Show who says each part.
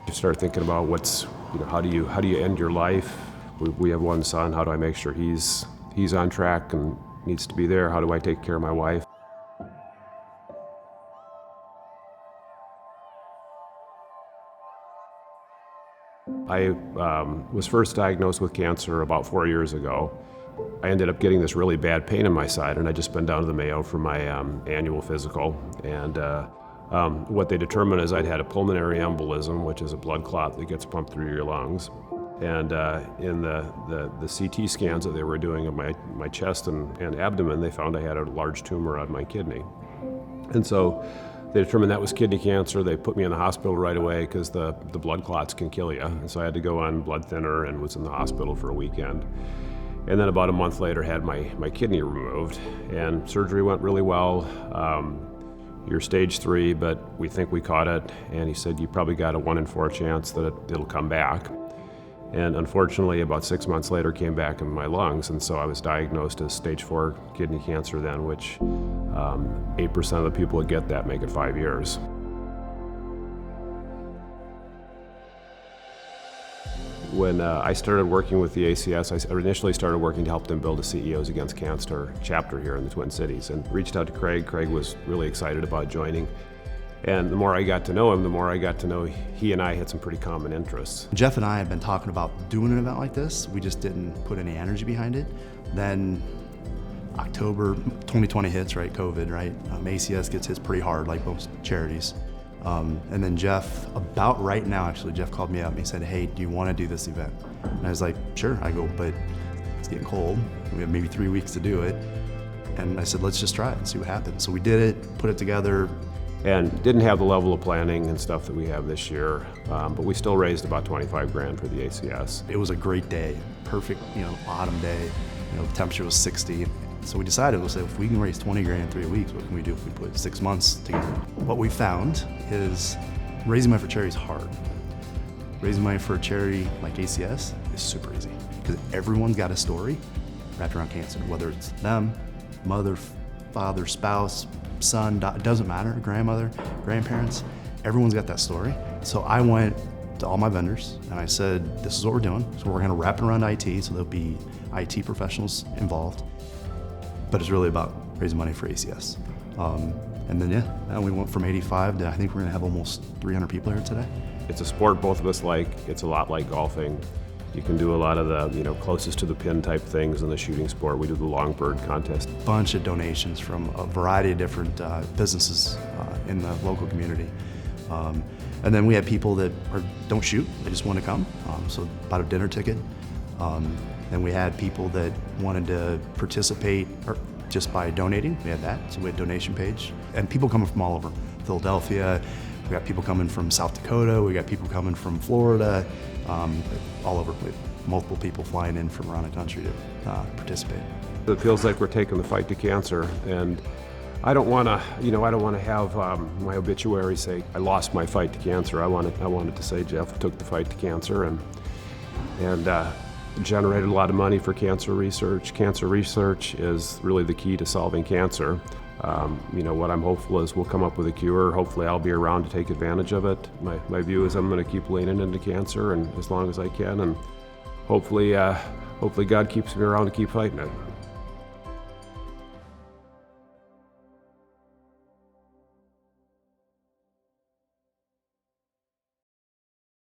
Speaker 1: You start thinking about how do you end your life? We have one son. How do I make sure he's on track and needs to be there? How do I take care of my wife? I was first diagnosed with cancer about 4 years ago. I ended up getting this really bad pain in my side, and I'd just been down to the Mayo for my annual physical. And what they determined is I'd had a pulmonary embolism, which is a blood clot that gets pumped through your lungs. And in the CT scans that they were doing of my chest and abdomen, they found I had a large tumor on my kidney. And so they determined that was kidney cancer. They put me in the hospital right away because the blood clots can kill you. And so I had to go on blood thinner and was in the hospital for a weekend. And then about a month later had my kidney removed, and surgery went really well. You're stage 3, but we think we caught it. And he said, you probably got a 1 in 4 chance that it'll come back. And unfortunately, about 6 months later, came back in my lungs. And so I was diagnosed as stage 4 kidney cancer then, which 8% of the people that get that make it 5 years. When I started working with the ACS, I initially started working to help them build a CEOs Against Cancer chapter here in the Twin Cities, and reached out to Craig. Craig was really excited about joining. And the more I got to know him, the more I got to know he and I had some pretty common interests.
Speaker 2: Jeff and I had been talking about doing an event like this. We just didn't put any energy behind it. Then October 2020 hits, right? COVID, right? ACS gets hit pretty hard, like most charities. And then Jeff, about right now, actually, Jeff called me up and he said, hey, do you want to do this event? And I was like, sure. I go, but it's getting cold. We have maybe 3 weeks to do it. And I said, let's just try it and see what happens. So we did it, put it together.
Speaker 1: And didn't have the level of planning and stuff that we have this year, but we still raised about 25 grand for the ACS.
Speaker 2: It was a great day, perfect, autumn day. The temperature was 60. So we decided, we'll say, if we can raise 20 grand in 3 weeks, what can we do if we put 6 months together? What we found is raising money for charity is hard. Raising money for a charity like ACS is super easy because everyone's got a story wrapped around cancer, whether it's them, mother, father, spouse, son, it doesn't matter, grandmother, grandparents, everyone's got that story. So I went to all my vendors and I said, this is what we're doing. So we're gonna wrap it around IT, so there'll be IT professionals involved. But it's really about raising money for ACS. And then and we went from 85 to I think we're gonna have almost 300 people here today.
Speaker 1: It's a sport both of us like. It's a lot like golfing. You can do a lot of the closest to the pin type things in the shooting sport. We do the long bird contest.
Speaker 2: Bunch of donations from a variety of different businesses in the local community. And then we had people that don't shoot, they just want to come. So bought a dinner ticket. Then we had people that wanted to participate just by donating. We had that, so we had a donation page. And people coming from all over, Philadelphia. We got people coming from South Dakota. We got people coming from Florida. All over, multiple people flying in from around the country to participate.
Speaker 1: It feels like we're taking the fight to cancer, and I don't want to, have my obituary say I lost my fight to cancer. I wanted to say Jeff took the fight to cancer and generated a lot of money for cancer research. Cancer research is really the key to solving cancer. What I'm hopeful is we'll come up with a cure. Hopefully I'll be around to take advantage of it. My view is I'm going to keep leaning into cancer and as long as I can, and hopefully God keeps me around to keep fighting it.